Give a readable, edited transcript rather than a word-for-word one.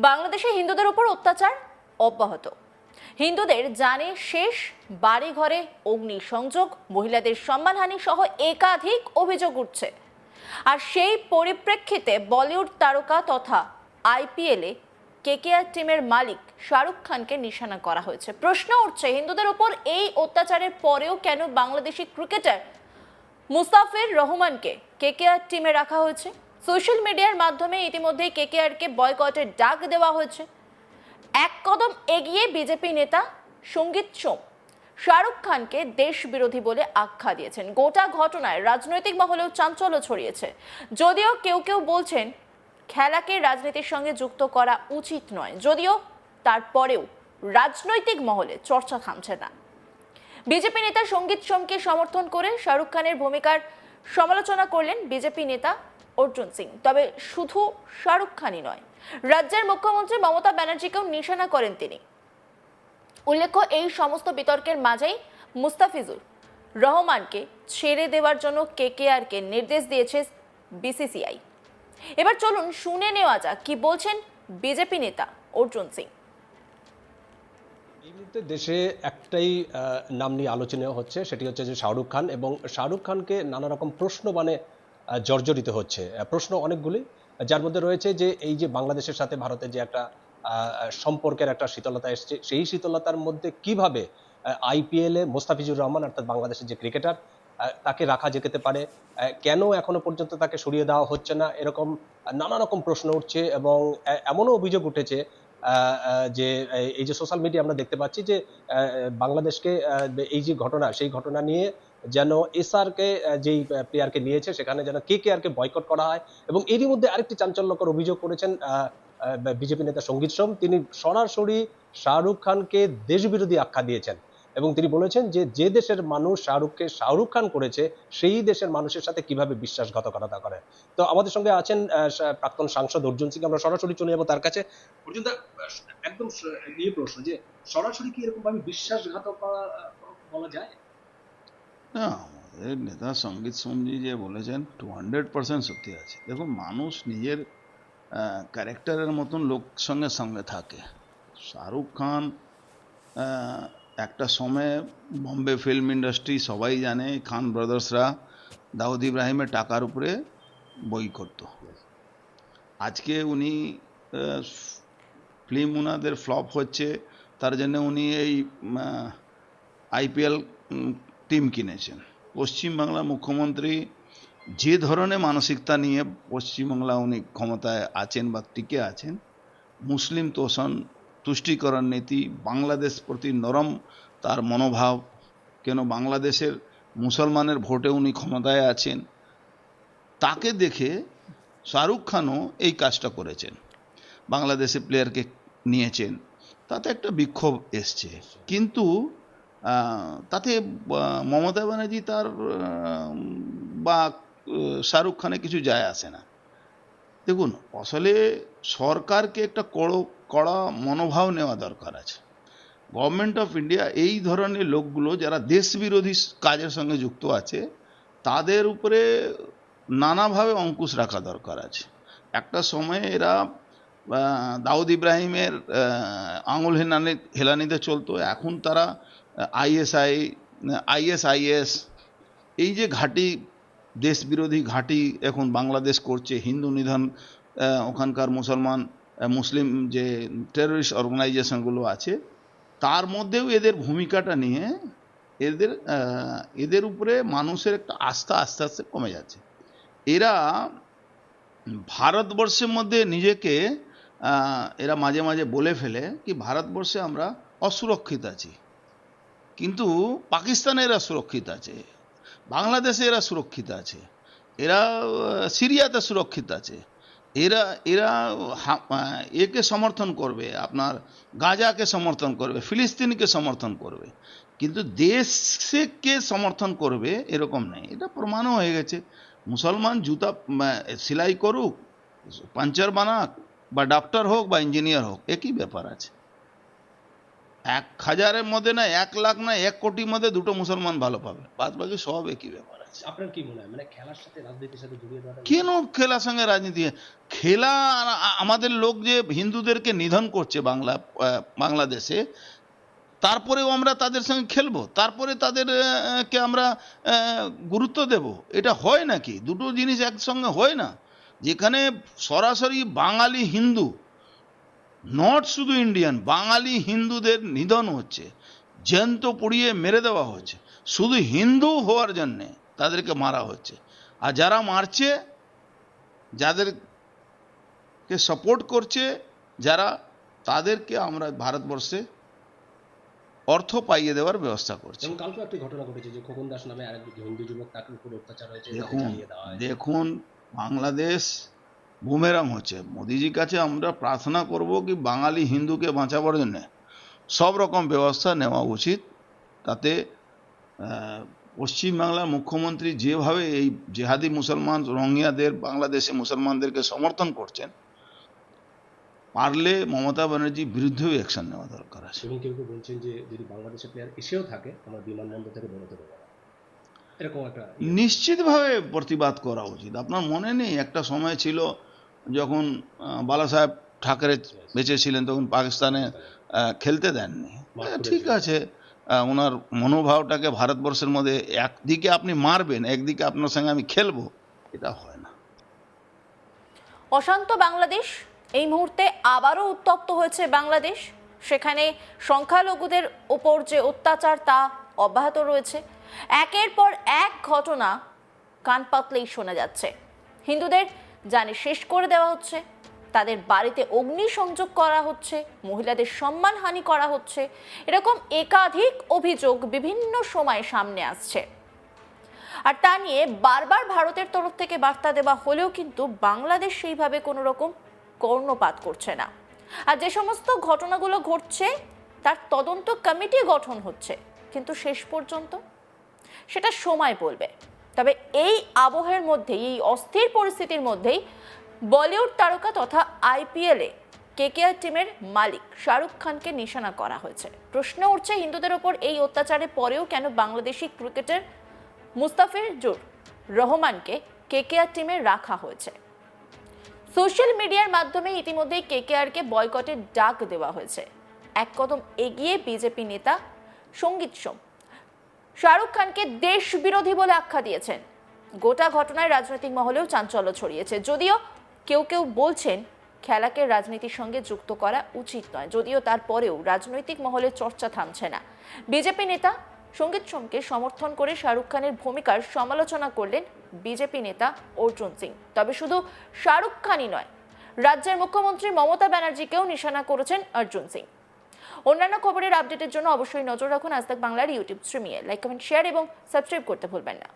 বাংলাদেশে হিন্দুদের উপর অত্যাচার অব্যাহত। হিন্দুদের জানে শেষ, বাড়ি ঘরে অগ্নিসংযোগ, মহিলাদের সম্মানহানি সহ একাধিক অভিযোগ উঠছে। আর সেই পরিপ্রেক্ষিতে বলিউড তারকা তথা আইপিএলে কেকেআর টিমের মালিক শাহরুখ খানকে নিশানা করা হয়েছে। প্রশ্ন উঠছে, হিন্দুদের উপর এই অত্যাচারের পরেও কেন বাংলাদেশি ক্রিকেটার মুস্তাফিজুর রহমানকে কেকেআর টিমে রাখা হয়েছে? সোশ্যাল মিডিয়ার মাধ্যমে ইতিমধ্যেই কেকেআরকে বয়কটের ডাক দেওয়া হয়েছে। এক কদম এগিয়ে বিজেপি নেতা সঙ্গীত সোম শাহরুখ খানকে দেশ বিরোধী বলে আখ্যা দিয়েছেন। গোটা ঘটনায় রাজনৈতিক মহলেও চাঞ্চল্য ছড়িয়েছে। যদিও কেউ কেউ বলছেন খেলাকে রাজনীতির সঙ্গে যুক্ত করা উচিত নয়, যদিও তারপরেও রাজনৈতিক মহলে চর্চা থামছে না। বিজেপি নেতা সঙ্গীত সোমকে সমর্থন করে শাহরুখ খানের ভূমিকার সমালোচনা করলেন বিজেপি নেতা অর্জুন সিং। তবে শুধু শাহরুখ খানই নয়, রাজ্যের মুখ্যমন্ত্রী মমতা ব্যানার্জিকেও নিশানা করেন তিনি। উল্লেখ্য, এই সমস্ত বিতর্কের মাঝেই মুস্তাফিজুর রহমানকে ছেড়ে দেওয়ার জন্য কেকেআরকে নির্দেশ দিয়েছে বিসিসিআই। এবার চলুন শুনে নেওয়া যাক কি বলছেন বিজেপি নেতা অর্জুন সিং। এই মুহূর্তে দেশে একটাই নাম নিয়ে আলোচনা হচ্ছে, সেটি হচ্ছে যে শাহরুখ খান, এবং শাহরুখ খানকে নানা রকম প্রশ্ন জর্জরিত হচ্ছে। প্রশ্ন অনেকগুলি, যার মধ্যে রয়েছে যে এই যে বাংলাদেশের সাথে ভারতের যে একটা সম্পর্কের একটা শীতলতা এসছে, সেই শীতলতার মধ্যে কিভাবে আইপিএলে মুস্তাফিজুর রহমান অর্থাৎ বাংলাদেশের যে ক্রিকেটার তাকে রাখা যেতে পারে, কেন এখনো পর্যন্ত তাকে সরিয়ে দেওয়া হচ্ছে না, এরকম নানা রকম প্রশ্ন উঠছে। এবং এমনও অভিযোগ উঠেছে যে এই যে সোশ্যাল মিডিয়া আমরা দেখতে পাচ্ছি যে বাংলাদেশকে এই যে ঘটনা, সেই ঘটনা নিয়ে যেন এসআরকে যেই প্লেয়ারকে নিয়েছে সেখানে যেন কেকেআরকে বয়কট করা হয়। এবং এরই মধ্যে আরেকটি চাঞ্চল্যকর অভিযোগ করেছেন বিজেপি নেতা সঙ্গীত সোম। তিনি সরাসরি শাহরুখ খানকে দেশবিরোধী আখ্যা দিয়েছেন এবং তিনি বলেছেন যে যে দেশের মানুষ শাহরুখকে শাহরুখ খান করেছে, সেই দেশের মানুষের সাথে কিভাবে বিশ্বাসঘাতকতা করে। তো আমাদের সঙ্গে আছেন প্রাক্তন সাংসদ অর্জুন সিং। আমরা সরাসরি চলে যাবো তার কাছে। অর্জুন দা, একদম নিয়ে প্রশ্ন যে সরাসরি কি এরকম ভাবে বিশ্বাসঘাতকতা বলা যায়? না, আমাদের নেতা সঙ্গীত সোমজি যে বলেছেন 200% সত্যি আছে। দেখুন, মানুষ নিজের ক্যারেক্টারের মতন লোক সঙ্গে সঙ্গে থাকে। শাহরুখ খান একটা সময়ে বম্বে ফিল্ম ইন্ডাস্ট্রি সবাই জানে, খান ব্রাদার্সরা দাউদ ইব্রাহিমের টাকার উপরে বই করত। আজকে উনি ফিল্ম ওনাদের ফ্লপ হচ্ছে, তার জন্য উনি এই আইপিএল টিম কিনেছেন। পশ্চিমবাংলার মুখ্যমন্ত্রী যে ধরনের মানসিকতা নিয়ে পশ্চিমবাংলা উনি ক্ষমতায় আছেন বা টিকে আছেন, মুসলিম তোষণ, তুষ্টিকরণ নীতি, বাংলাদেশ প্রতি নরম তার মনোভাব, কেন বাংলাদেশের মুসলমানের ভোটে উনি ক্ষমতায় আছেন, তাকে দেখে শাহরুখ খানও এই কাজটা করেছেন, বাংলাদেশে প্লেয়ারকে নিয়েছেন। তাতে একটা বিক্ষোভ এসছে, কিন্তু তাতে মমতা ব্যানার্জি তার বা শাহরুখ খানের কিছু যায় আসে না। দেখুন, আসলে সরকারকে একটা কড়া মনোভাব নেওয়া দরকার আছে। গভর্নমেন্ট অফ ইন্ডিয়া এই ধরনের লোকগুলো যারা দেশ বিরোধী কাজের সঙ্গে যুক্ত আছে, তাদের উপরে নানাভাবে অঙ্কুশ রাখা দরকার আছে। একটা সময়ে এরা দাউদ ইব্রাহিমের আঙুল হেলানিতে চলতো, এখন তারা আইএসআইএস এই যে ঘাঁটি, দেশ বিরোধী ঘাঁটি এখন বাংলাদেশ করছে, হিন্দু নিধন, ওখানকার মুসলিম যে টেররিস্ট অর্গানাইজেশনগুলো আছে, তার মধ্যেও এদের ভূমিকাটা নিয়ে এদের উপরে মানুষের একটা আস্থা আস্তে আস্তে কমে যাচ্ছে। এরা ভারতবর্ষের মধ্যে নিজেকে এরা মাঝে মাঝে বলে ফেলে কি ভারতবর্ষে আমরা অসুরক্ষিত আছি, কিন্তু পাকিস্তানে এরা সুরক্ষিত আছে, বাংলাদেশে এরা সুরক্ষিত আছে, এরা সিরিয়াতে সুরক্ষিত আছে, এরা এরা একে সমর্থন করবে, আপনার গাজাকে সমর্থন করবে, ফিলিস্তিনকে সমর্থন করবে, কিন্তু দেশকে সমর্থন করবে এরকম নেই। এটা প্রমাণও হয়ে গেছে। মুসলমান জুতা সেলাই করুক, পাঞ্চার বানাক, বা ডাক্তার হোক বা ইঞ্জিনিয়ার হোক, একই ব্যাপার আছে। 1000-এর মধ্যে না 1 লাখ না 1 কোটির মধ্যে 2টো মুসলমান ভালো পাবে, বাদ বাকি সব একই ব্যাপার আছে। আপনার কি মনে হয় মানে খেলার সাথে রাজনীতির সাথে জড়িয়ে দেওয়াটা কেন খেলার সঙ্গে রাজনীতি? খেলা আমাদের লোক যে হিন্দুদেরকে নিধন করছে বাংলাদেশে, তারপরেও আমরা তাদের সঙ্গে খেলবো, তারপরে তাদেরকে আমরা গুরুত্ব দেব? এটা হয় নাকি? দুটো জিনিস একসঙ্গে হয় না। যেখানে সরাসরি বাঙালি হিন্দু, নট শুধু ইন্ডিয়ান, বাঙালি হিন্দুদের নিধন হচ্ছে, জ্যান্ত পুড়িয়ে মেরে দেওয়া হচ্ছে, শুধু হিন্দু হওয়ার জন্যে তাদেরকে মারা হচ্ছে। আর যারা মারছে, যাদেরকে সাপোর্ট করছে যারা, তাদেরকে আমরা ভারতবর্ষে অর্থ পাইয়ে দেওয়ার ব্যবস্থা করছি। যেমন কালকে একটি ঘটনা ঘটেছে যে খোকন দাস নামে আরেক হিন্দু যুবক, তাকে উপর অত্যাচার হয়েছে, তাকে দেখুন জ্বালিয়ে দেওয়া হয়েছে। দেখুন বাংলাদেশ বুমেরাং হচ্ছে। মোদিজির কাছে আমরা প্রার্থনা করব কি বাঙালি হিন্দুকে বাঁচাবার জন্য সব রকম ব্যবস্থা নেওয়া উচিত। তাতে পশ্চিমবাংলার মুখ্যমন্ত্রী যেভাবে এই জেহাদি মুসলমান রোহিঙ্গাদের, বাংলাদেশে মুসলমানদেরকে সমর্থন করছেন, পারলে মমতা ব্যানার্জির বিরুদ্ধেও অ্যাকশন নেওয়া দরকার আছে। এবং কেউ কেউ বলছেন যে যদি বাংলাদেশের প্লেয়ার এসেও থাকে আমরা বিমানবন্দর থেকে বেরোতে দেবো না, এরকম একটা নিশ্চিতভাবে প্রতিবাদ করা উচিত। আপনার মনে নেই একটা সময় ছিল যখন বালাসাহেব ঠাকরে বেঁচে ছিলেন, তখন পাকিস্তানে খেলতে দেননি। ঠিক আছে, ওনার মনোভাবটাকে ভারতবর্ষের মধ্যে একদিকে আপনি মারবেন, একদিকে আপনার সঙ্গে আমি খেলবো, এটা হয় না। অশান্ত বাংলাদেশ, এই মুহূর্তে আবারও উত্তপ্ত হয়েছে বাংলাদেশ। সেখানে সংখ্যালঘুদের ওপর যে অত্যাচার তা অব্যাহত রয়েছে। একের পর এক ঘটনা কান পাতলেই শোনা যাচ্ছে। হিন্দুদের জানে শেষ করে দেওয়া হচ্ছে, তাদের বাড়িতে অগ্নিসংযোগ করা হচ্ছে, মহিলাদের সম্মানহানি করা হচ্ছে, এরকম একাধিক অভিযোগ বিভিন্ন সময় সামনে আসছে। আর তা নিয়ে বারবার ভারতের তরফ থেকে বার্তা দেওয়া হলেও কিন্তু বাংলাদেশ সেইভাবে কোনো রকম কর্ণপাত করছে না। আর যে সমস্ত ঘটনাগুলো ঘটছে তার তদন্ত কমিটি গঠন হচ্ছে, কিন্তু শেষ পর্যন্ত সেটা সময় বলবে। তবে এই আবহের মধ্যেই, এই অস্থির পরিস্থিতির মধ্যেই বলিউড তারকা তথা আইপিএলে কেকেআর টিমের মালিক শাহরুখ খানকে নিশানা করা হয়েছে। প্রশ্ন উঠছে হিন্দুদের ওপর এই অত্যাচারের পরেও কেন বাংলাদেশি ক্রিকেটার মুস্তাফিজুর রহমানকে কেকেআর টিমে রাখা হয়েছে। সোশ্যাল মিডিয়ার মাধ্যমে ইতিমধ্যেই কেকেআরকে বয়কটের ডাক দেওয়া হয়েছে। এক কদম এগিয়ে বিজেপি নেতা সঙ্গীত সোম শাহরুখ খানকে দেশ বিরোধী বলে আখ্যা দিয়েছেন। গোটা ঘটনায় রাজনৈতিক মহলেও চাঞ্চল্য ছড়িয়েছে। যদিও কেউ কেউ বলছেন খেলাকে রাজনীতির সঙ্গে যুক্ত করা উচিত নয়, যদিও তারপরেও রাজনৈতিক মহলে চর্চা থামছে না। বিজেপি নেতা সঙ্গীত সোমকে সমর্থন করে শাহরুখ খানের ভূমিকার সমালোচনা করলেন বিজেপি নেতা অর্জুন সিং। তবে শুধু শাহরুখ খানই নয়, রাজ্যের মুখ্যমন্ত্রী মমতা ব্যানার্জিকেও নিশানা করেছেন অর্জুন সিং। অন্যান্য খবরের আপডেটের জন্য অবশ্যই নজর রাখুন আজ তাক বাংলার ইউটিউব স্ট্রিমিংয়ে। লাইক, কমেন্ট, শেয়ার এবং সাবস্ক্রাইব করতে ভুলবেন না।